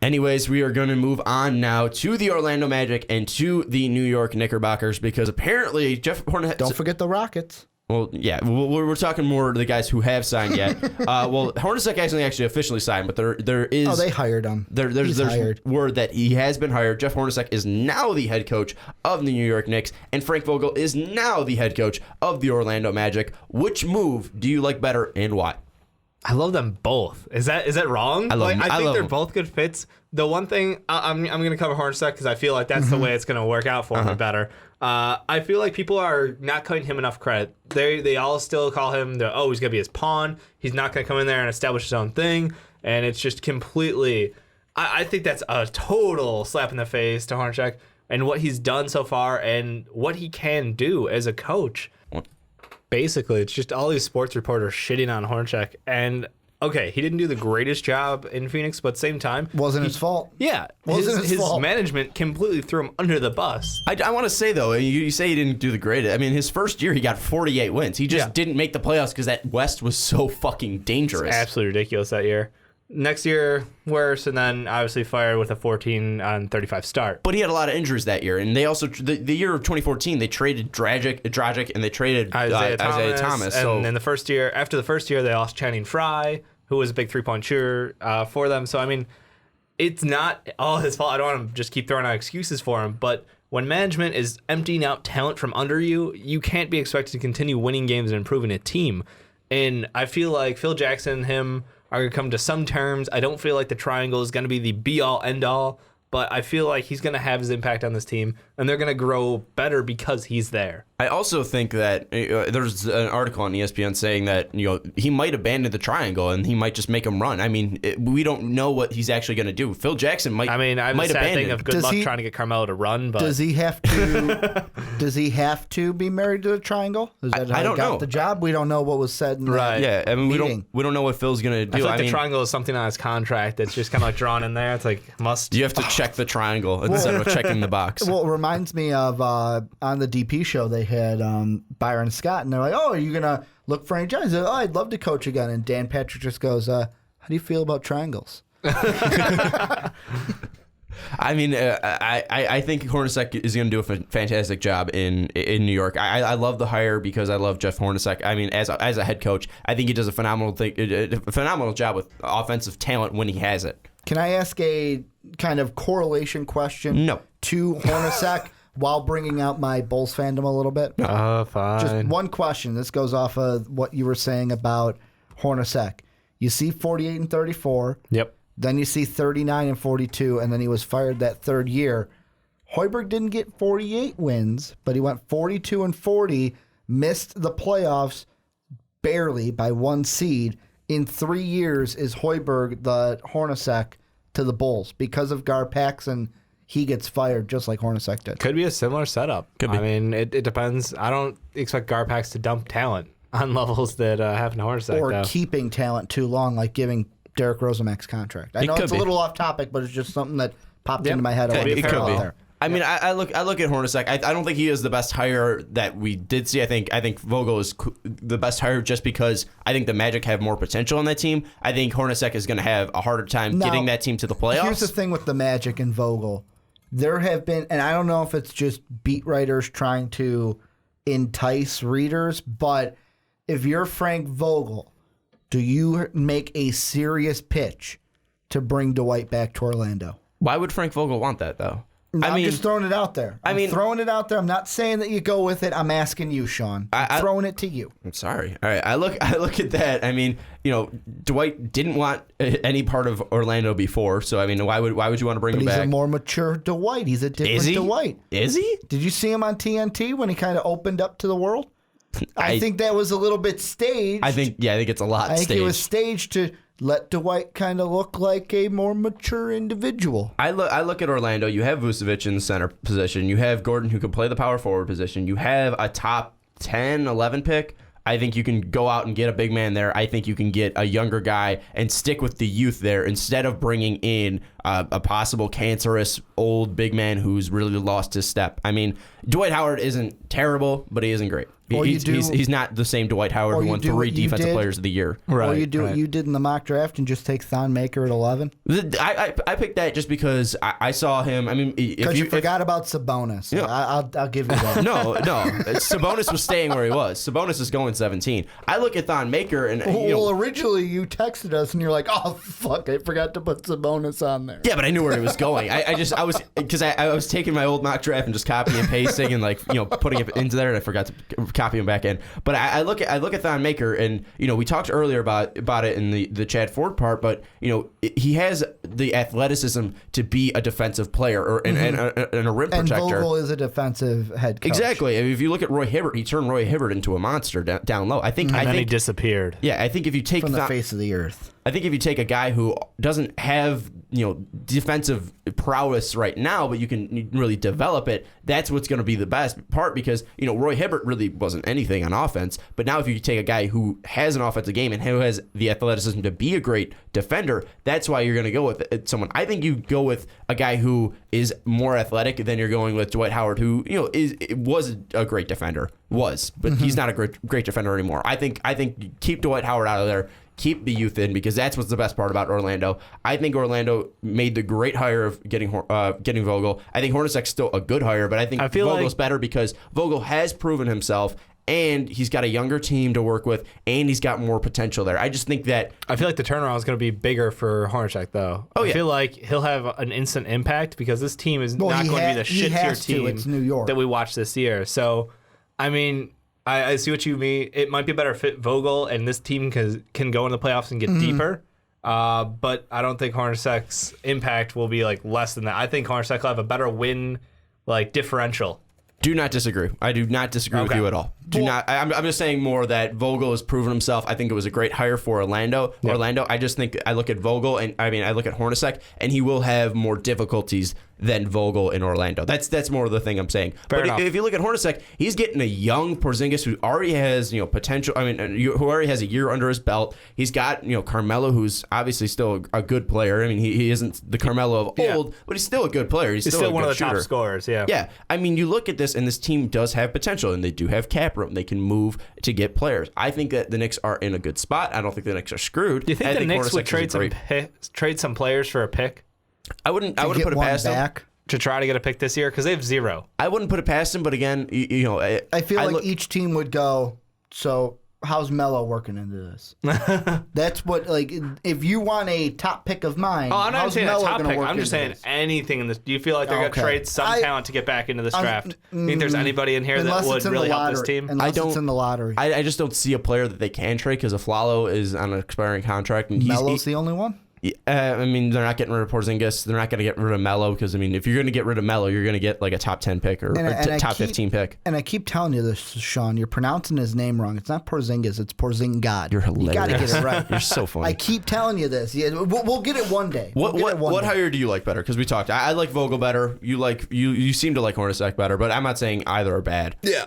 Anyways, we are going to move on now to the Orlando Magic and to the New York Knickerbockers because apparently Jeff Hornacek... Don't forget the Rockets. Well, yeah, we're talking more to the guys who have signed yet. Well, Hornacek actually officially signed, but there is... Oh, they hired him. There's hired. Word that he has been hired. Jeff Hornacek is now the head coach of the New York Knicks, and Frank Vogel is now the head coach of the Orlando Magic. Which move do you like better and why? I love them both. Is that wrong? I think they're both good fits. The one thing I'm going to cover Hornacek because I feel like that's the way it's going to work out for him better. I feel like people are not cutting him enough credit. They all still call him he's going to be his pawn. He's not going to come in there and establish his own thing. And it's just completely. I think that's a total slap in the face to Hornacek and what he's done so far and what he can do as a coach. Basically, it's just all these sports reporters shitting on Hornacek. And, okay, he didn't do the greatest job in Phoenix, but at the same time... Wasn't his fault. Yeah. His management completely threw him under the bus. I want to say, though, you say he didn't do the greatest. I mean, his first year, he got 48 wins. He just didn't make the playoffs because that West was so fucking dangerous. It's absolutely ridiculous that year. Next year, worse, and then obviously fired with a 14-35 start. But he had a lot of injuries that year, and they also the year of 2014 they traded Dragic and they traded Isaiah Thomas. And in the first year, after the first year, they lost Channing Frye, who was a big three-point shooter for them. So I mean, it's not all his fault. I don't want to just keep throwing out excuses for him, but when management is emptying out talent from under you, you can't be expected to continue winning games and improving a team. And I feel like Phil Jackson and him are going to come to some terms. I don't feel like the triangle is going to be the be-all, end-all, but I feel like he's going to have his impact on this team, and they're going to grow better because he's there. I also think that there's an article on ESPN saying that he might abandon the triangle and he might just make him run. I mean, we don't know what he's actually going to do. Phil Jackson might. I mean, I have a sad thing of good luck trying to get Carmelo to run. But does he have to? Does he have to be married to the triangle? Is that how I don't he got know. The job? We don't know what was said in right. Yeah, I mean, meeting. we don't know what Phil's going to do. I feel like the triangle is something on his contract that's just kind of like drawn in there. It's like must. You have to check the triangle instead of checking the box. Well, it reminds me of on the DP show they had Byron Scott, and they're like, "Oh, are you gonna look for any jobs?" He said, "Oh, I'd love to coach again." And Dan Patrick just goes, "How do you feel about triangles?" I mean, I think Hornacek is going to do a fantastic job in New York. I love the hire because I love Jeff Hornacek. I mean, as a head coach, I think he does a phenomenal job with offensive talent when he has it. Can I ask a kind of correlation question? No. To Hornacek while bringing out my Bulls fandom a little bit? Fine. Just one question. This goes off of what you were saying about Hornacek. You see 48 and 34. Yep. Then you see 39 and 42, and then he was fired that third year. Hoiberg didn't get 48 wins, but he went 42 and 40, missed the playoffs barely by one seed. In 3 years, is Hoiberg the Hornacek to the Bulls? Because of Gar Paxson, he gets fired just like Hornacek did. Could be a similar setup. Could be. I mean, it depends. I don't expect Garpax to dump talent on levels that happen to Hornacek. Or keeping talent too long, like giving Derek Rose a max contract. I know it's a little off topic, but it's just something that popped into my head. It could be. There. I mean, I look at Hornacek. I don't think he is the best hire that we did see. I think Vogel is the best hire just because I think the Magic have more potential on that team. I think Hornacek is going to have a harder time getting that team to the playoffs. Here's the thing with the Magic and Vogel. There have been, and I don't know if it's just beat writers trying to entice readers, but if you're Frank Vogel, do you make a serious pitch to bring Dwight back to Orlando? Why would Frank Vogel want that, though? I'm just throwing it out there. I'm throwing it out there. I'm not saying that you go with it. I'm asking you, Sean. I'm throwing it to you. I'm sorry. All right. I look at that. I mean, Dwight didn't want any part of Orlando before, so I mean, why would you want to bring him back? He's a more mature Dwight. He's a different Dwight. Is he? Did you see him on TNT when he kind of opened up to the world? I think that was a little bit staged. I think it's a lot staged. I think it was staged to let Dwight kind of look like a more mature individual. I look at Orlando. You have Vucevic in the center position. You have Gordon who can play the power forward position. You have a top 10, 11 pick. I think you can go out and get a big man there. I think you can get a younger guy and stick with the youth there instead of bringing in a possible cancerous old big man who's really lost his step. I mean, Dwight Howard isn't terrible, but he isn't great. He's not the same Dwight Howard who won 3 Defensive Players of the Year. Right. Or you do what you did in the mock draft and just take Thon Maker at 11. I picked that just because I saw him. I mean, because you forgot about Sabonis. Yeah. I'll give you that. No. Sabonis was staying where he was. Sabonis is going 17. I look at Thon Maker and originally you texted us and you're like, oh fuck, I forgot to put Sabonis on there. Yeah, but I knew where he was going. I was taking my old mock draft and just copying and pasting and putting it into there, and I forgot to copy him back in. But I look at Thon Maker, and we talked earlier about it in the Chad Ford part, but he has the athleticism to be a defensive player and a rim protector. And Vogel is a defensive head coach. Exactly. I mean, if you look at Roy Hibbert, he turned Roy Hibbert into a monster down low. And then he disappeared. Yeah, I think if you take from the face of the earth. I think if you take a guy who doesn't have defensive prowess right now, but you can really develop it, that's what's going to be the best part, because Roy Hibbert really wasn't anything on offense, but now if you take a guy who has an offensive game and who has the athleticism to be a great defender, that's why you're going to go with someone. I think you go with a guy who is more athletic than you're going with Dwight Howard, who was a great defender, but he's not a great defender anymore. I think you keep Dwight Howard out of there. Keep the youth in, because that's what's the best part about Orlando. I think Orlando made the great hire of getting Vogel. I think Hornacek's still a good hire, but I think Vogel's better because Vogel has proven himself, and he's got a younger team to work with, and he's got more potential there. I just think that... I feel like the turnaround is going to be bigger for Hornacek, though. I feel like he'll have an instant impact, because this team is not going to be the shit-tier team it's New York. that we watched this year. So, I mean... I see what you mean. It might be better fit Vogel, and this team can go in the playoffs and get deeper. But I don't think Hornacek's impact will be less than that. I think Hornacek will have a better win differential. Do not disagree. I do not disagree with you at all. I'm just saying more that Vogel has proven himself. I think it was a great hire for Orlando. Yep. I just think I look at Vogel and I look at Hornacek, and he will have more difficulties than Vogel in Orlando. That's more of the thing I'm saying. Fair enough. If you look at Hornacek, he's getting a young Porzingis who already has potential. Who already has a year under his belt. He's got Carmelo, who's obviously still a good player. I mean, he isn't the Carmelo of old, but he's still a good player. He's still one of the shooter. top scorers. Yeah. Yeah. I mean, you look at this, and this team does have potential, and they do have cap room. They can move to get players. I think that the Knicks are in a good spot. I don't think the Knicks are screwed. Do you think the Knicks would trade some players for a pick? I wouldn't put it past them to try to get a pick this year, because they have 0. I wouldn't put it past them, but again, I feel like each team would go, so how's Melo working into this? That's what, if you want a top pick of mine, I'm not how's saying Melo a top pick. I'm just saying this? anything in this. Do you feel like they're going to trade some talent to get back into this draft? Do you think there's anybody in here that would really help this team? Unless it's in the lottery. I just don't see a player that they can trade, because Aflalo is on an expiring contract. And Melo's the only one? I mean, they're not getting rid of Porzingis. They're not going to get rid of Melo, because, if you're going to get rid of Melo, you're going to get a top 10 pick or top 15 pick. And I keep telling you this, Sean. You're pronouncing his name wrong. It's not Porzingis. It's Porzingod. You're hilarious. You got to get it right. You're so funny. I keep telling you this. Yeah, we'll get it one day. What hire do you like better? Because we talked. I like Vogel better. You seem to like Hornacek better, but I'm not saying either are bad. Yeah.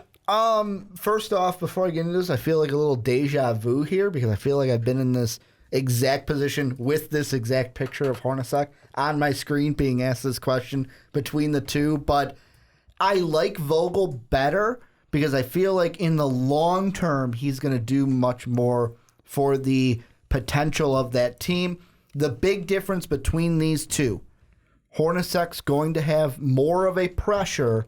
First off, before I get into this, I feel like a little deja vu here, because I feel like I've been in this exact position with this exact picture of Hornacek on my screen being asked this question between the two. But I like Vogel better, because I feel like in the long term, he's going to do much more for the potential of that team. The big difference between these two, Hornacek's going to have more of a pressure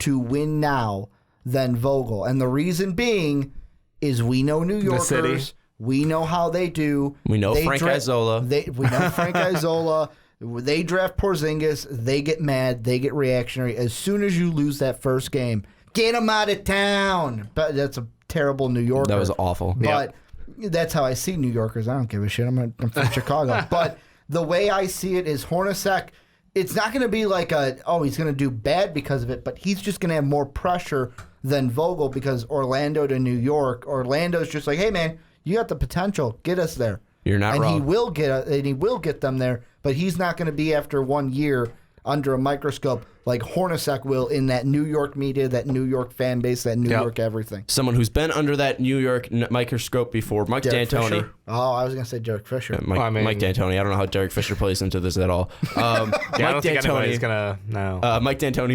to win now than Vogel. And the reason being is we know New Yorkers. We know how they do. We know Frank Isola. We know Frank Isola. They draft Porzingis. They get mad. They get reactionary. As soon as you lose that first game, get them out of town. But that's a terrible New Yorker. That was awful. But that's how I see New Yorkers. I don't give a shit. I'm from Chicago. But the way I see it is Hornacek, it's not going to be like he's going to do bad because of it, but he's just going to have more pressure than Vogel, because Orlando to New York, Orlando's just like, hey, man, you got the potential. Get us there. You're not wrong. And he will get them there, but he's not going to be after 1 year under a microscope. like Hornacek will in that New York media, that New York fan base, that New York everything. Someone who's been under that New York microscope before, Mike Derek D'Antoni. Fisher? Oh, I was going to say Derek Fisher. Mike D'Antoni. I don't know how Derek Fisher plays into this at all. Mike D'Antoni. Mike D'Antoni,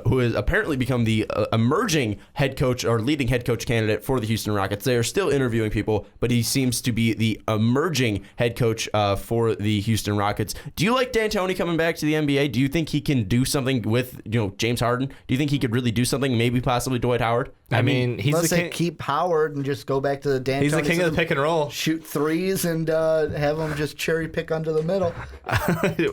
who has apparently become the emerging head coach or leading head coach candidate for the Houston Rockets. They are still interviewing people, but he seems to be the emerging head coach for the Houston Rockets. Do you like D'Antoni coming back to the NBA? Do you think he can do something with James Harden? Do you think he could really do something? Maybe possibly Dwight Howard. I mean, he's Let's the king. keep Howard and just go back to the D'Antoni. He's the king of the pick and roll. Shoot threes and have him just cherry pick under the middle.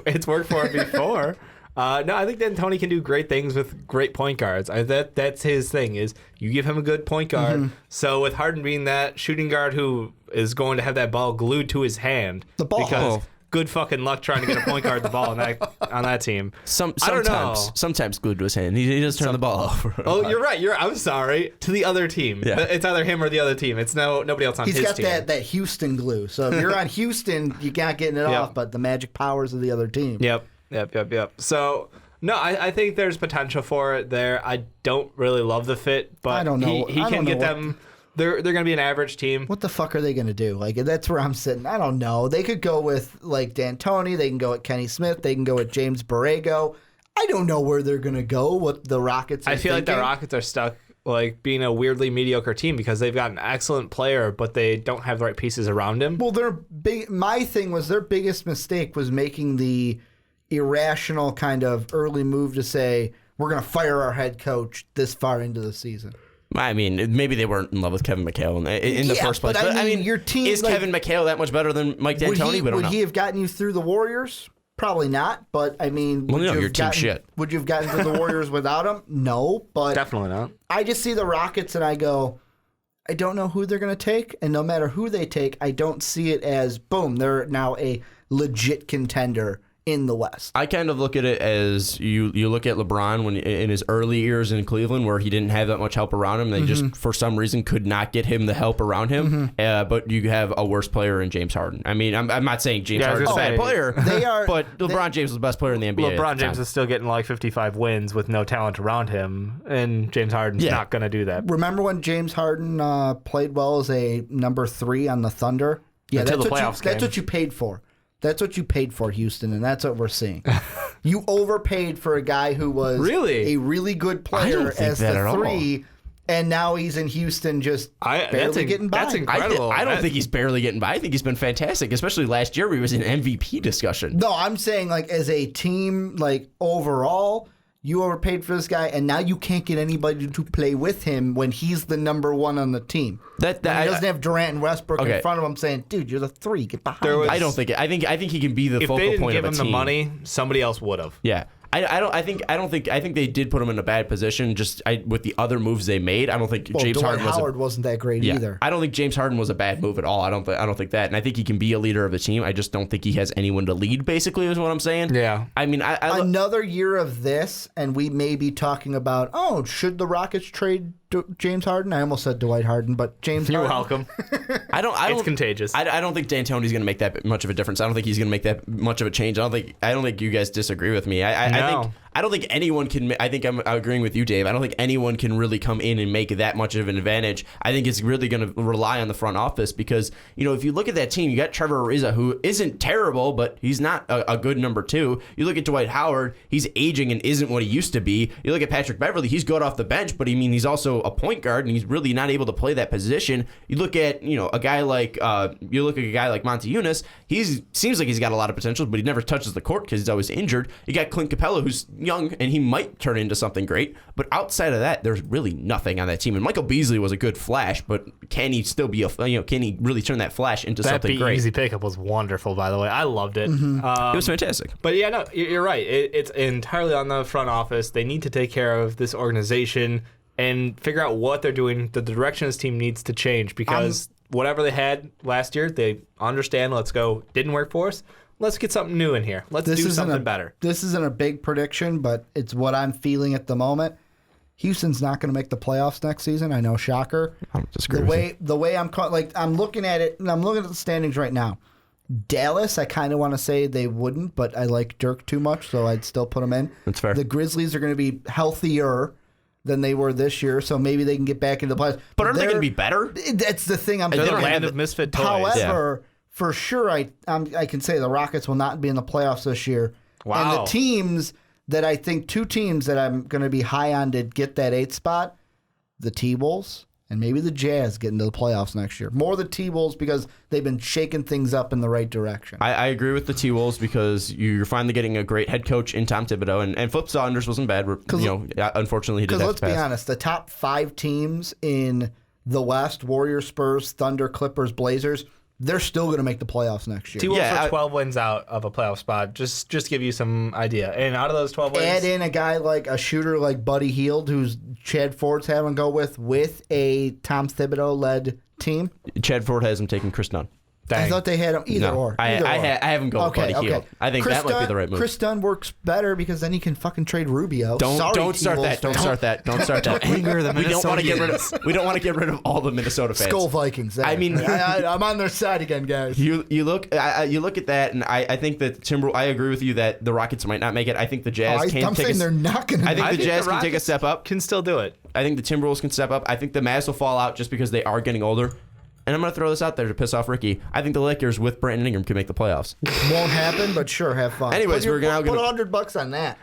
It's worked for him before. No, I think D'Antoni can do great things with great point guards. That's his thing. Is you give him a good point guard. Mm-hmm. So with Harden being that shooting guard who is going to have that ball glued to his hand, the ball. Because good fucking luck trying to get a point guard the ball on that team. I don't know. Sometimes glued to his hand. He just turned the ball over. Oh, you're right. I'm sorry. To the other team. Yeah. It's either him or the other team. It's nobody else on his team. He's got that Houston glue. So if you're on Houston, you're not getting it off, but the magic powers of the other team. Yep. So, no, I think there's potential for it there. I don't really love the fit, but I don't know. He can get them. They're going to be an average team. What the fuck are they going to do? Like, that's where I'm sitting. I don't know. They could go with, like, D'Antoni. They can go with Kenny Smith. They can go with James Borrego. I don't know where they're going to go, what the Rockets are I feel thinking. like the Rockets are stuck, like, being a weirdly mediocre team because they've got an excellent player, but they don't have the right pieces around him. Well, my thing was their biggest mistake was making the irrational kind of early move to say, we're going to fire our head coach this far into the season. I mean, maybe they weren't in love with Kevin McHale in the first place. But I mean, your team is Kevin McHale that much better than Mike D'Antoni? Would he have gotten you through the Warriors? Probably not. But I mean, would you have gotten through the Warriors without him? No, but definitely not. I just see the Rockets and I go, I don't know who they're going to take, and no matter who they take, I don't see it as boom. They're now a legit contender in the West. I kind of look at it as you look at LeBron when in his early years in Cleveland where he didn't have that much help around him. They just, for some reason, could not get him the help around him. But you have a worse player in James Harden. I mean, I'm not saying James Harden's a bad player, but LeBron James was the best player in the NBA. LeBron James is still getting like 55 wins with no talent around him, and James Harden's not going to do that. Remember when James Harden played well as a number 3 on the Thunder? Yeah, Until the playoffs came. That's what you paid for. That's what you paid for, Houston, and that's what we're seeing. You overpaid for a guy who was a really good player as the 3, and now he's in Houston just barely getting by. That's incredible. I don't think he's barely getting by. I think he's been fantastic, especially last year where he was in MVP discussion. No, I'm saying like as a team, like overall, you overpaid for this guy, and now you can't get anybody to play with him when he's the number 1 on the team. He doesn't have Durant and Westbrook in front of him saying, "Dude, you're the 3. Get behind." I don't think it. I think he can be the focal point of a team. If they didn't give him the money, somebody else would have. Yeah. I think they did put him in a bad position just with the other moves they made. I don't think James Harden wasn't that great either. I don't think James Harden was a bad move at all. I don't think that. And I think he can be a leader of the team. I just don't think he has anyone to lead, basically, is what I'm saying. Yeah. I mean, another year of this, and we may be talking about, should the Rockets trade James Harden? I almost said Dwight Harden, but James You're Harden. welcome. It's contagious. I don't think D'Antoni's going to make that much of a difference. I don't think he's going to make that much of a change. I don't think you guys disagree with me. I don't think anyone can. I think I'm agreeing with you, Dave. I don't think anyone can really come in and make that much of an advantage. I think it's really going to rely on the front office because, if you look at that team, you got Trevor Ariza, who isn't terrible, but he's not a good number 2. You look at Dwight Howard, he's aging and isn't what he used to be. You look at Patrick Beverley, he's good off the bench, but he's also a point guard and he's really not able to play that position. You look at a guy like Monty Eunice, seems like he's got a lot of potential, but he never touches the court because he's always injured. You got Clint Capella, who's young and he might turn into something great, but outside of that, there's really nothing on that team. And Michael Beasley was a good flash, but can he still be can he really turn that flash into something great? That easy pickup was wonderful, by the way. I loved it. It was fantastic. But yeah, no, you're right. It's entirely on the front office. They need to take care of this organization and figure out what they're doing. The direction this team needs to change because whatever they had last year, they understand. Let's go. Didn't work for us. Let's get something new in here. Let's do something better. This isn't a big prediction, but it's what I'm feeling at the moment. Houston's not going to make the playoffs next season. I know, shocker. I don't disagree with you. The way I'm looking at it, and I'm looking at the standings right now. Dallas, I kind of want to say they wouldn't, but I like Dirk too much, so I'd still put them in. That's fair. The Grizzlies are going to be healthier than they were this year, so maybe they can get back into the playoffs. But aren't they going to be better? That's the thing I'm They're saying. the land of misfit toys. However, for sure, I can say the Rockets will not be in the playoffs this year. Wow. And the teams that I think, two teams that I'm going to be high on to get that 8th spot, the T-Wolves and maybe the Jazz get into the playoffs next year. More the T-Wolves because they've been shaking things up in the right direction. I agree with the T-Wolves because you're finally getting a great head coach in Tom Thibodeau, and Flip Saunders wasn't bad. Unfortunately, he did have to pass. Because let's be honest, the top 5 teams in the West, Warriors, Spurs, Thunder, Clippers, Blazers, they're still going to make the playoffs next year. T-Wolves are 12 wins out of a playoff spot. Just to give you some idea. And out of those 12 wins... Add in a guy like a shooter like Buddy Hield, who's Chad Ford's having go with a Tom Thibodeau-led team. Chad Ford has him taking Chris Dunn. Dang. I thought they had him either or. I haven't gone with Buddy Hield. I think that might be the right move. Chris Dunn works better because then he can fucking trade Rubio. Don't start that. Don't start that. Anger the We don't want to get rid of all the Minnesota fans. Skull Vikings. There. I mean, I'm on their side again, guys. You look at that, and I think that I agree with you that the Rockets might not make it. I think the Jazz I'm saying they're not going to. I think the Jazz can take a step up. Can still do it. I think the Timberwolves can step up. I think the Mavs will fall out just because they are getting older. And I'm going to throw this out there to piss off Ricky. I think the Lakers with Brandon Ingram can make the playoffs. Won't happen, but sure, have fun. Anyways, we're going to put $100 on that.